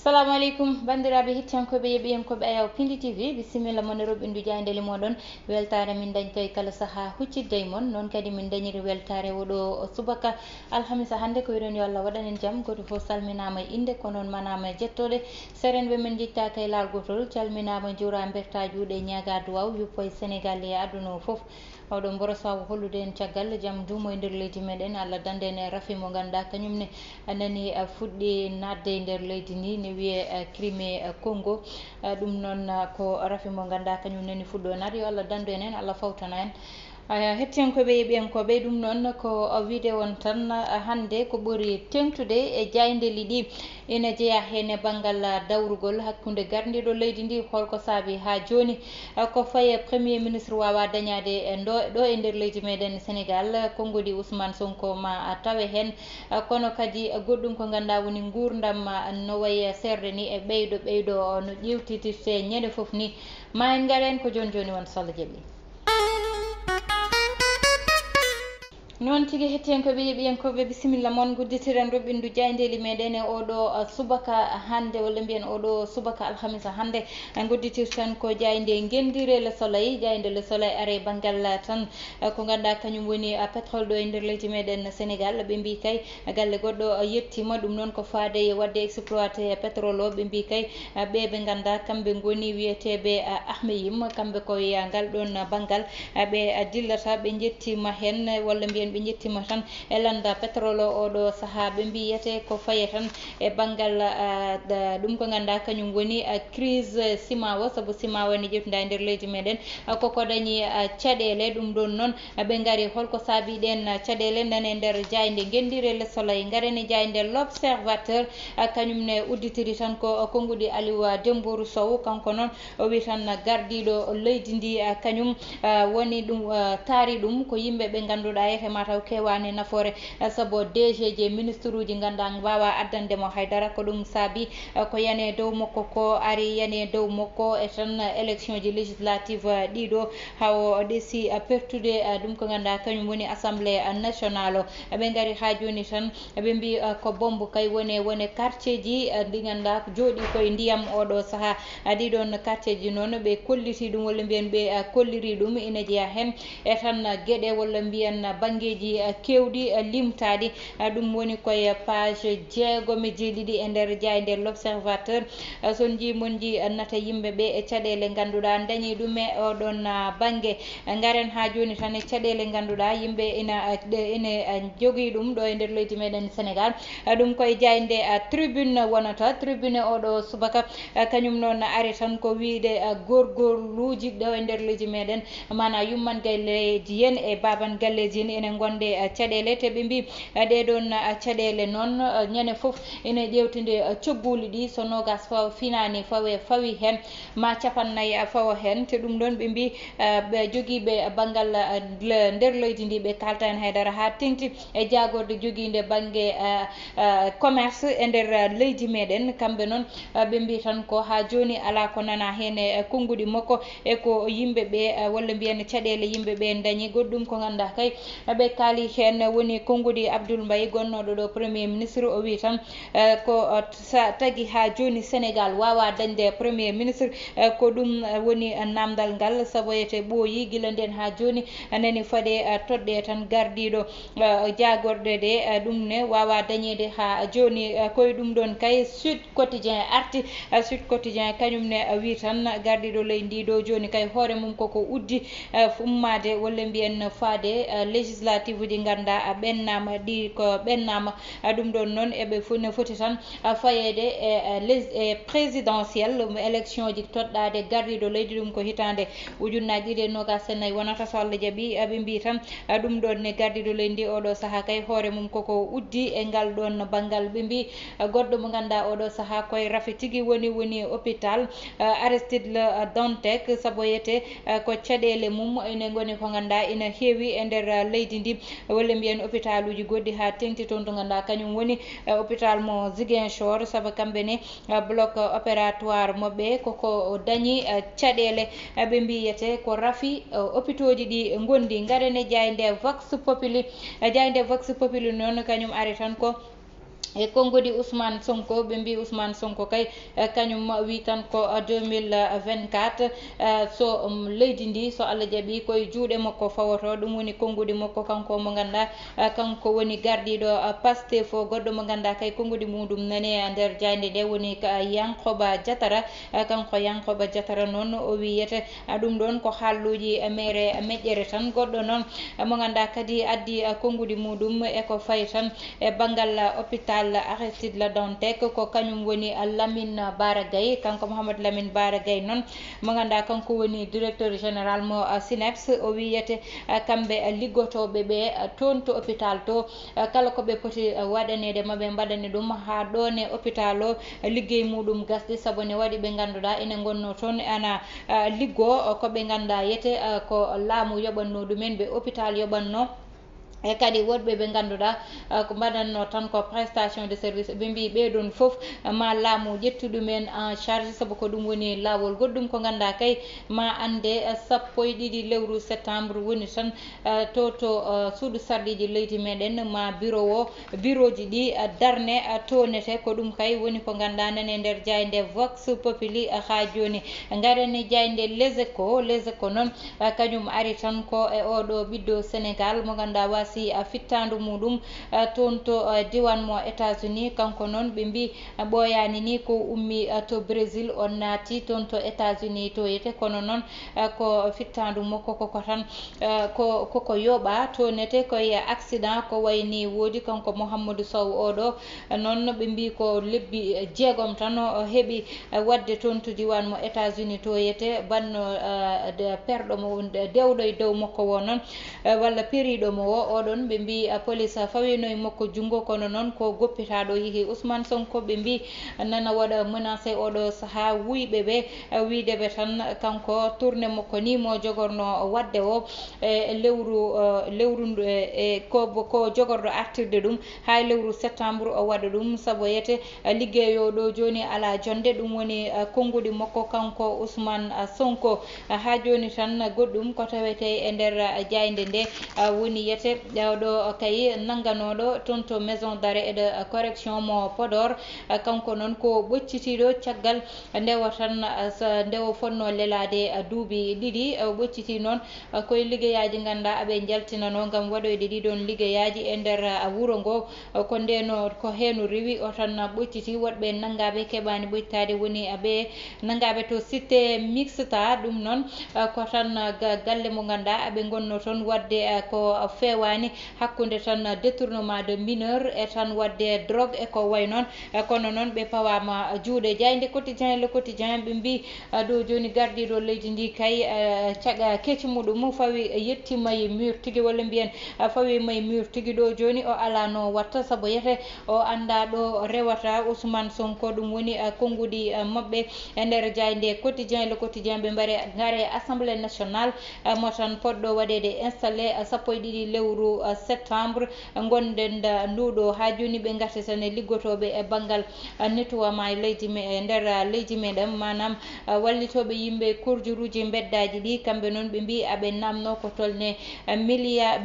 Assalamu alaikum bandiraɓe hettiyankoɓe yeɓiyankoɓe ayaw Piindi TV bisimilla moon roɓe ndu jayndeli moɗon weltare min dañtoy kala saaha huccidde e moon noon kadi min dañiri weltare oɗo subaka alhamisa hannde ko wiɗon yo Allah waɗanen jaam goto fof salminama e inde ko noon manama e jettode serenɓe men jittaka e laal gotol calminama juura berta juuɗe ñaga duwaw yuppoye Sénégal e aduna o foof oɗon borosawo hollude en caggal jaam duumo e nder leydi meɗen Allah dande en rafi mo ganduɗa kañumne nani fuɗɗi nadde e nder leydi ni ne wiye Crimée Congo ɗum noon ko rafi mo ganduɗa kañum nani fuɗɗo nadde yo Allah dandu en Allah fawtana en hettiyankoɓe yeɓiyankoɓe ɗum noon ko wiide on tan hannde ko ɓuri tengtude e jayndeli ɗi ina jeeya hen banggal dawrugol hakkude gardiɗo leydi ndi holko saabi ha joni ko faye premier ministre wawa dañade ɗo e nder leydi meɗen Sénégal konngudi Ousmane Sonko ma tawe hen kono kadi goɗɗum ko ganduɗa woni gurdam no wayi serde ni e ɓeydo no ƴewtitirte ñande foof ni ma en garen ko joni won so Allah jaaɓi. noon tigi hettiyankoɓe yeɓiyankoɓe bisimilla moon gudditiren roɓindu jayndeli meɗen e oɗo subaka hannde walla mbiyen oɗo subaka alhamisa hannde gudditirten ko jayde gendire le soleil jayde le soleil are banggal tan ko ganduɗa kañum woni pétrole ɗo e nder leydi meɗen Sénégal ɓe mbi kay galle goɗɗo yettima ɗum noon ko faade wadde exploité pétrole o ɓe mbi kay ɓe ganduɗa kamɓe goni wiyeteɓe ahmeyim kamɓe koye ngal ɗon banggal ɓe dillata ɓe jettima hen walla mbiyen ɓe jettima tan e landa pétrole oɗo saaha ɓe mbiyete ko faye tan e banggal ɗum ko ganduɗa kañum woni crise ciment o saabu ciment o ne ƴettuda e nder leydi meɗen koko dañi caɗele ɗum ɗon noon ɓe gaari holko saabi ɗen caɗele nane nder jayde gendire le soleil garene jayde l'observateur kañumne udditiri tan ko konngudi Aliou Dembourou Sow kanko noon o wi tan gardiɗo leydi ndi kañum woni ɗum taari ɗum ko yimɓe ɓe ganduɗa ete mataw kewani nafoore saabu DG je ministre uji ganduɗa wawa addandemo haydara ko ɗum saabi ko yane dow makko ko ari yane dow makko e tan élection ji législative ɗiɗo hawo ɗeesi pertude ɗum ko ganduɗa kañum woni assemblée nationale o ɓe gaari ha joni tan ɓe mbi ko bombe kay wone quartier ji ɗi ganduɗa jooɗi koye ndiyam oɗo saaha ɗiɗon quartier ji noon ɓe kolliti ɗum walla mbiyen ɓe kolliri ɗum ina jeeya hen e tan gueɗe walla mbiyen banggueji kewɗi limtaɗi ɗum woni koye page jeegom e jeeɗiɗi e nder jayde l'observateur son jimon ji nata yimɓeɓe e caɗele ganduɗa dañi ɗum e oɗon banggue garen ha joni tan e caɗele ganduɗa yimɓe ina jogui ɗum ɗo e nder leydi meɗen Sénégal ɗum koye jayde tribune wonata tribune oɗo subaka kañum noon ari tan ko wiide gorgorluji ɗo e nder leydi meɗen mana yumman galleji yen e baban galleji en ene gonde caɗele te ɓe mbi ɗeɗon caɗele noon ñande foof ene ƴewtide cogguli ɗi so nogas finani fawi hen ma capannayyi fawa hen te ɗum ɗon ɓe mbi ɓe joguiɓe banggal nder leydi ndi ɓe kalta hen haydara ha tengti e jagorde joguinde banggue commerce e nder leydi meɗen kamɓe noon ɓe mbi tan ko ha joni ala ko nana hen e konngudi makko e ko yimɓeɓe walla mbiyen caɗele yimɓeɓe dañi goɗɗum ko ganduɗa kay ɓe kaali hen woni konngudi Abdoul Mbaye gonnoɗo ɗo premier ministre o wi tan ko sa tagui ha joni Sénégal wawa dañde premier ministre ko ɗum woni namdal ngal saboyete ɓooyi guila nden ha joni nani faade toɗɗe tan gardiɗo jagorde ɗe ɗum ne wawa dañede ha joni koye ɗum ɗon kay Sud Quotidien arti Sud Quotidien kañumne wi tan gardiɗo leydi ndi ɗo joni kay hoore mum koko uddi ummade walla mbiyen faade législative uji ganduɗa ɓennama ɗi ko ɓennama ɗum ɗon noon eɓe ne foti tan fayede e présidentiel élection ji toɗɗade gardiɗo leydi ɗum ko hitande ujunnaje ɗiɗi e nogas e nayyi wonata so Allah jaaɓi ɓe mbi tan ɗum ɗon ne gardiɗo leydi ndi oɗo saaha kay hoore mum koko uddi e ngal ɗon banggal ɓe mbi goɗɗo mo ganduɗa oɗo saaha koye rafi tigui woni hôpital Aristide Le Dantec saboyete ko caɗele mum ene goni ko ganduɗa ina heewi e nder leydi ndi walla mbiyen hôpital uji goɗɗi ha tengti toon to ganduɗa kañum woni hôpital mo Ziguinchor saabu kamɓene bloc opératoire moɓɓe koko dañi caɗele ɓe mbiyete ko rafi hôpitaux ji ɗi gondi garene jayde vox populi noon kañum ari tan ko e kongodi Ousmane Sonko ɓe mbi Ousmane Sonko kay kañum wi tan ko 2024 so leydi ndi so Allah jaaɓi koye juuɗe makko fawoto ɗum woni kongudi makko kanko mo ganduɗa kanko woni gardiɗo Pastef goɗɗo mo ganduɗa kay kongudi muɗum nani e nder jayde nde woni Yankoba Diatara kanko Yankoba Diatara noon o wiyete ɗum ɗon ko haalluji mere meƴƴere tan goɗɗo noon mo ganduɗa kadi addi kongudi muɗum eko fayi tan e banggal hôpital Aristide Le Dantec ko kañum woni Lamine Bara Gaye kanko Mouhamadou Lamine Bara Gaye noon mo ganduɗa kanko woni directeur général mo SYNEPS o wiyete kamɓe liggotoɓe ɓe toon to hôpital to kala koɓe poti waɗanede maɓe mbaɗani ɗum ha ɗon e hôpital o liggey muɗum gasde saabu ne waɗi ɓe ganduɗa ene gonno toon ana liggo koɓe ganduɗa yete ko laamu yoɓanno ɗumen ɓe hôpital yoɓanno e kadi woɗɓe ɓe ganduɗa ko mbaɗanno tan ko prestation de service ɓe mbi ɓeɗon foof ma laamu ƴettu ɗumen en charge saabu ko ɗum woni lawol goɗɗum ko ganduɗa kay ma ande 12 lewru septembre woni tan to suudu sardiji leydi meɗen ma bureau ji ɗi darne tonete ko ɗum kay woni ko ganduɗa nane nder jayde Vox Populi ha joni garani jayde les échos noon kañum ari tan ko e oɗo ɓiɗɗo Sénégal mo ganduɗa wasi fittandu muɗum toon to diwan mo États-Unis kanko noon ɓe mbi ɓoyani ni ko ummi to Brésil on naati toon to États-Unis to yete kono noon ko fittandu makko koko tan koko yoɓa tonete koye accident ko wayni woodi kanko Mouhamadou Sow oɗo noon ɓe mbi ko lebbi 6 tan o heeɓi wadde toon to diwan mo États-Unis to yete banno perɗo mo dewɗo e dow makko wo noon walla periɗo mo o oɗon ɓe mbi police fawino e makko jungo kono noon ko goppitaɗo yeehi Ousmane Sonko ɓe mbi nana waɗa menacé oɗo saaha wuyɓe ɓe wideɓe tan kanko tourné makko ni mo jogorno wadde o e lewru ko jogorɗo artirde ɗum ha lewru septembre o waɗa ɗum saabu yete liggeyoɗo joni ala jonde ɗum woni konngudi makko kanko Ousmane Sonko ha joni tan goɗɗum ko tawete e nder jayde nde woni yete ɗo kay nangganoɗo toon to maison d'arrêt et de correction mo Podor kanko noon ko ɓoccitiɗo caggal ndewa tan ndewo fonno lelade duuɓi ɗiɗi o ɓocciti noon koye liggeyaji ganduɗa aɓe jaltinano gam waɗoyde ɗiɗon liggeyaji e nder wuuro ngo ko ndeno ko heno rewi o tan ɓocciti woɗɓe nangaɓe keɓani ɓoccitade woni ɓe nangaɓe to cité mixta ɗum noon ko tan galle mo ganduɗa aɓe gonno toon wadde ko fewani hakkude tan détournement de mineur e tan wadde drogue e ko way noon kono noon ɓe pawama juuɗe jayde quotidien le quotidien ɓe mbi ɗo joni gardiɗo leydi ndi kay caaga kecci muɗum fawi yettimayi mur tigui walla mbiyen fawi mayi mur tigui ɗo joni o ala no watta saabu yete o anda ɗo rewata Ousmane Sonko ɗum woni konngudi mabɓe e nder jayde quotidien le quotidien ɓe gare assemblée nationale mo tan poɗɗo waɗede installé 12 lewru septembre gonden nduɗo ha joni ɓe garti tan e liggotoɓe e banggal nettoiement e leydi nder leydi meɗen manam wallitoɓe yimɓe kurjuruji beddaji ɗi kamɓe noon ɓe mbi aɓe namno ko tolne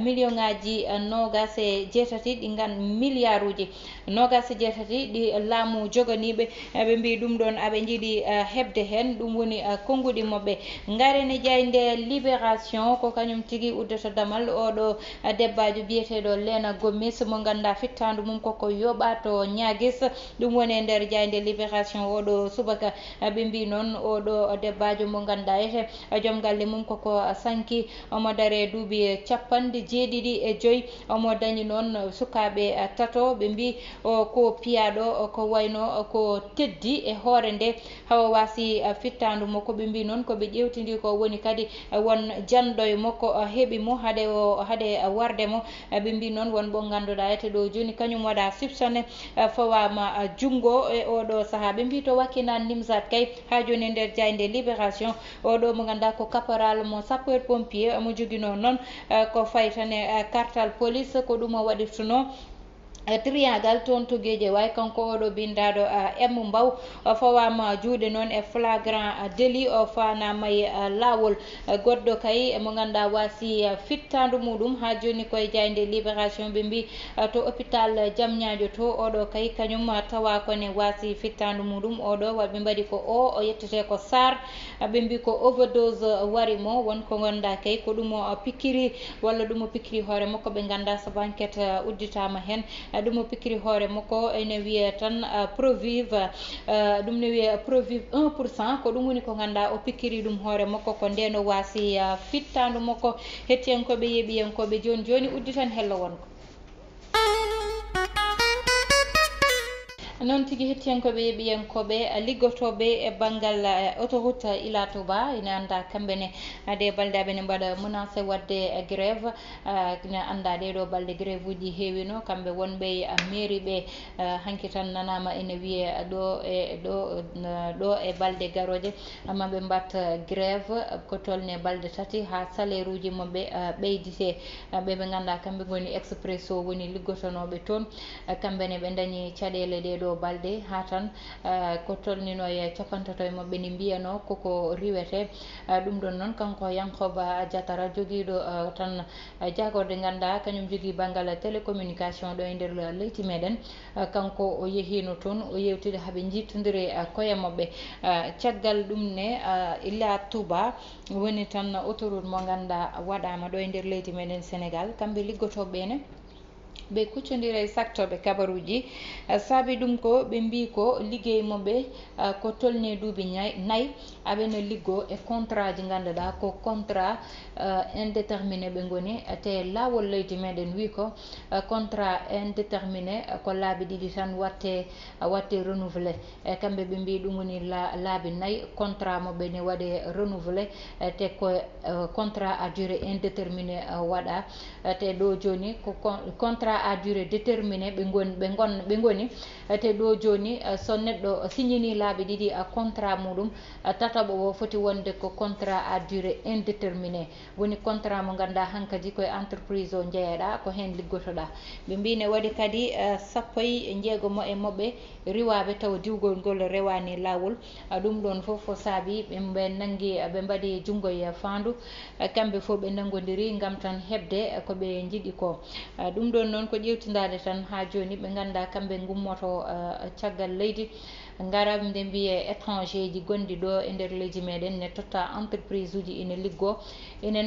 million ngaji 27 ɗi gan milliard uji 27 ɗi laamu joganiɓe ɓe mbi ɗum ɗon aɓe jiiɗi hebde hen ɗum woni konngudi mabɓe garene jayde libération ko kañum tigui uddata damal oɗo debbajo biyeteɗo Lena Gomis mo ganduɗa fittandu mum koko yoɓa to ñaguis ɗum woni e nder jayde libération oɗo subaka ɓe mbi noon oɗo debbajo mo ganduɗa yete joom galle mum koko sanki omo daare duuɓi 75 omo dañi noon sukaɓe tato ɓe mbi ko piyaɗo ko wayno ko teddi e hoore nde hawa wasi fittandu makko ɓe mbi noon koɓe ƴewtidi ko woni kadi won janɗo e makko heeɓi mo haade warde mo ɓe mbi noon wonɓe ganduɗa ete ɗo joni kañum waɗa soupçonné fawama jungo e oɗo saaha ɓe mbi to wakkinan Nimzat kay ha joni e nder jayde libération oɗo mo ganduɗa ko caporal mo sapeur pompier mo joguino noon ko fayi tan e kartal police ko ɗum o waɗirtuno triangle toon to gueje way kanko oɗo bindaɗo emmu mbaw fawama juuɗe noon e flagrant délit o fanamay lawol goɗɗo kay mo ganduɗa wasi fittandu muɗum ha joni koye jayde libération ɓe mbi to hôpital Diamniadio to oɗo kay kañum tawa kone wasi fittandu muɗum oɗo waɓe mbaɗi ko o yettete ko Sarr ɓe mbi ko overdose warimo wonko ganduɗa kay ko ɗum o pikkiri walla ɗum o pikkiri hoore makko ɓe ganda saabu enquête udditama hen ɗum o pikkiri hoore makko ene wiye tan provive ɗum ne wiye provive 1% ko ɗum woni ko ganduɗa o pikkiri ɗum hoore makko ko ndeno wasi fittandu makko hettiyankoɓe yeeɓiyankoɓe joni joni uddi tan hello wonko noon tigui hettiyankoɓe yeeɓiyankoɓe liggotoɓe e banggal autoroute ila touba ina anda kamɓene ade balɗe aɓene mbaɗa menacé wadde grève ina anda ɗeɗo balɗe grève uji heewino kamɓe wonɓe mairie ɓe hanki tan nanama ene wiye ɗo e balɗe garoje maɓe mbat grève ko tolne balɗe tati ha salaire uji moɓe ɓeydite ɓeɓe ganduɗa kamɓe goni expresso woni liggotonoɓe toon kamɓene ɓe dañi caɗele ɗeɗo balɗe ha tan ko tolnino e capantatoye e mabɓe ni mbiyano koko riwete ɗum ɗon noon kanko Yankoba Diatara joguiɗo tan jagorde ganduɗa kañum jogui banggal télécommunication ɗo e nder leydi meɗen kanko o yehino toon o yewtide haaɓe jittodiri koye mabɓe caggal ɗum ne ila Touba woni tan autoroute mo ganduɗa waɗama ɗo e nder leydi meɗen Sénégal kamɓe liggotoɓene ɓe kuccodira e saktoɓe kabaruji saabi ɗum ko ɓe mbi ko liggey moɓe ko tolni duuɓi nayyi aɓene liggo e contrat ji ganduɗa ko contrat indéterminé ɓe goni te lawol leydi meɗen wi ko contrat indéterminé ko laabi ɗiɗi tan watte renouvelé e kamɓe ɓe mbi ɗum woni laabi nayyi contrat moɓe ne waɗe renouvelé te ko contrat à durée indéterminé waɗa te ɗo joni ko contrat à durée déterminé ɓe goni te ɗo joni so neɗɗo signini laabi ɗiɗi contrat muɗum tataɓo o foti wonde ko contrat à durée indéterminé woni contrat mo ganduɗa hankkadi koye entreprise o jeeyaɗa ko hen liggotoɗa ɓe mbi ne waɗi kadi sappo e jeegomo e moɓɓe riwaɓe taw diwgol ngol rewani lawol ɗum ɗon foof ko saabi ɓe nanggui ɓe mbaɗi junggo e fandu kamɓe foof ɓe nangodiri gam tan hebde koɓe jiiɗi ko ɗum ɗon noon ko ƴewtidade tan ha joni ɓe ganduɗa kamɓe gummoto caggal leydi gara nde mbiye étranger ji gonɗi ɗo e nder leydi meɗen ne totta entreprise uji ina liggo ina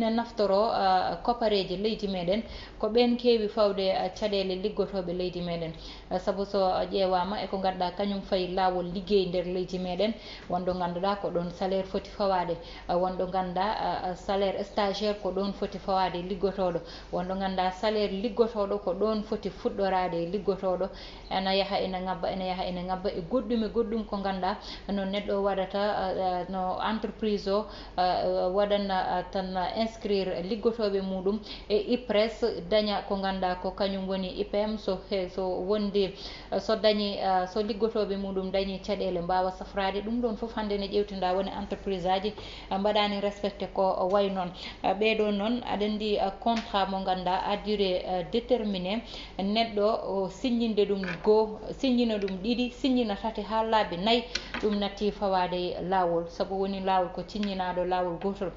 naftoro copareji leydi meɗen ko ɓen kewi fawde caɗele liggotoɓe leydi meɗen saabu so ƴewama eko ganduɗa kañum fayi lawol liggey nder leydi meɗen wonɗo ganduɗa ko ɗon salaire foti fawade wonɗo ganduɗa salaire stagiaire ko ɗon foti fawade liggotoɗo wonɗo ganduɗa salaire liggotoɗo ko ɗon foti fuɗɗorade liggotoɗo ena yaaha ene ngabba e goɗɗum ko ganduɗa no neɗɗo waɗata no entreprise o waɗana tan inscrire liggotoɓe muɗum e IPRES daña ko ganduɗa ko kañum woni IPM so wondi so dañi so liggotoɓe muɗum dañi caɗele mbawa safrade ɗum ɗon foof hande ne ƴewtida woni entreprise aji mbaɗani respecté ko way noon ɓeɗo noon aɗa andi contrat mo ganduɗa à durée déterminé neɗɗo o signinde ɗum signina ɗum ɗiɗi signina tati ha laabi nayyi ɗum natti fawade lawol saabu woni lawol ko signinaɗo lawol gotol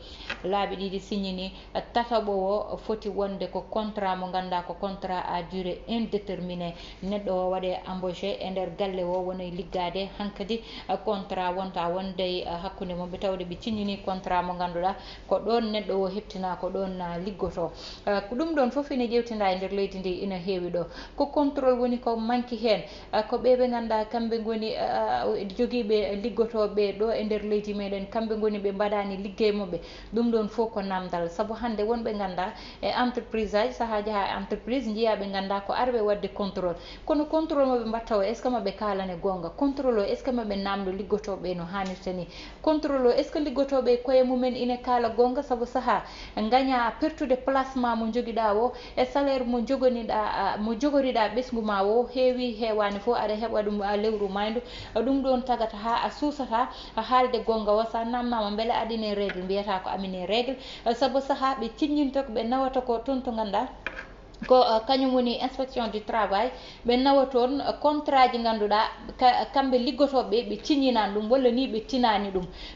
laabi ɗiɗi signini tataɓo o foti wonde ko contrat mo ganduɗa ko contrat à durée indéterminé neɗɗo o waɗe embauché e nder galle o wona liggade hankkadi contrat wonta wonde hakkude moɓe tawde ɓe signini contrat mo ganduɗa ko ɗon neɗɗo o heptina ko ɗon liggoto ko ɗum ɗon foof ine ƴewtida e nder leydi ndi ina heewi ɗo ko contrôle woni ko manque hen ko ɓeɓe ganduɗa kamɓe goni joguiɓe liggotoɓe ɗo e nder leydi meɗen kamɓe goni ɓe mbaɗani liggey moɓɓe ɗum ɗon fof ko namdal saabu hande wonɓe ganduɗa e entreprise aji saaha jaaha entreprise jiiyaɓe ganduɗa ko arɓe wadde contrôle kono contrôle moɓe mbatta o est ce que maɓe kalane gonga contrôle o est ce que maɓe namdo liggotoɓe no hannirta ni contrôle o est ce que liggotoɓe koye mumen ina kaala gonga saabu saaha gaña pertude placement mo joguiɗa o e salaire mo jogoriɗa ɓesgu ma o heewi hewani foof aɗa heeɓa ɗum lewru maydu ɗum ɗon tagata ha a suusata haalde gonga o sa namnama beele aɗine règle mbiyata ko amine règle saabu saaha ɓe ciññinta ko ɓe nawata ko toon to ganduɗa ko kañum woni inspection du travail ɓe nawa toon contrat ji ganduɗa kamɓe liggotoɓe ɓe ciññinani ɗum walla ni ɓe tinani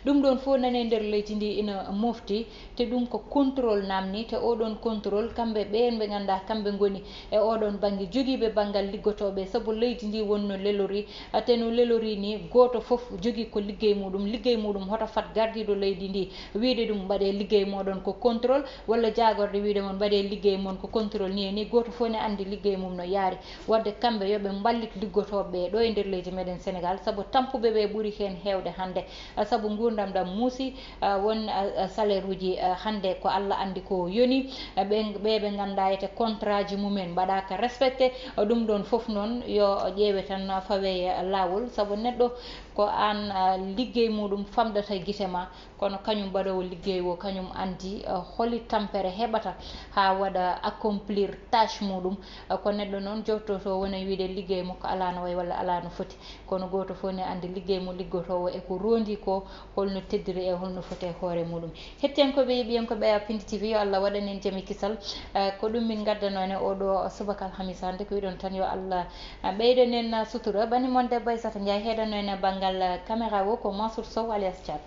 ɗum ɗon fof nane nder leydi ndi ina mofti te ɗum ko contrôle namni te oɗon contrôle kamɓe ɓen ɓe ganduɗa kamɓe goni e oɗon banggue joguiɓe banggal liggotoɓe saabu leydi ndi wonno lelori te no lelori ni goto foof jogui ko liggey muɗum hoto fat gardiɗo leydi ndi wiide ɗum mbaɗe liggey moɗon ko contrôle walla jagorde wiide mon mbaɗe liggey mon ko contrôle ni goto fof ne andi liggey mum no yaari wadde kamɓe yooɓe mballit liggotoɓe ɗo e nder leydi meɗen Sénégal saabu tampuɓe ɓe ɓuuri hen hewde hande saabu gurdam ɗam muusi won salaire uji hande ko Allah andi ko yoni ɓe ganduɗa ete contrat ji mumen mbaɗaka respecté ɗum ɗon foof noon yo ƴeewe tan fawe lawol saabu neɗɗo ko an liggey muɗum famɗata guite ma kono kañum mbaɗowo liggey o kañum andi holi tampere heɓata ha waɗa accomplir tâche muɗum ko neɗɗo noon jottoto wona wiide liggey makko ala no way walla ala no foti kono goto fof ne andi liggey mo liggotowo eko rondi ko holno teddiri e holno foti e hoore muɗum hettiyankoɓe yeeɓiyankoɓe Piindi TV yo Allah waɗan en jaami kisal ko ɗum min gaddano e oɗo subaka alhamisa hande ko wiɗon tan yo Allah ɓeydan en sutura bani mon debbo Aissata Ndiaye heɗano en banggal caméra o ko Mansour Sow alias Thiat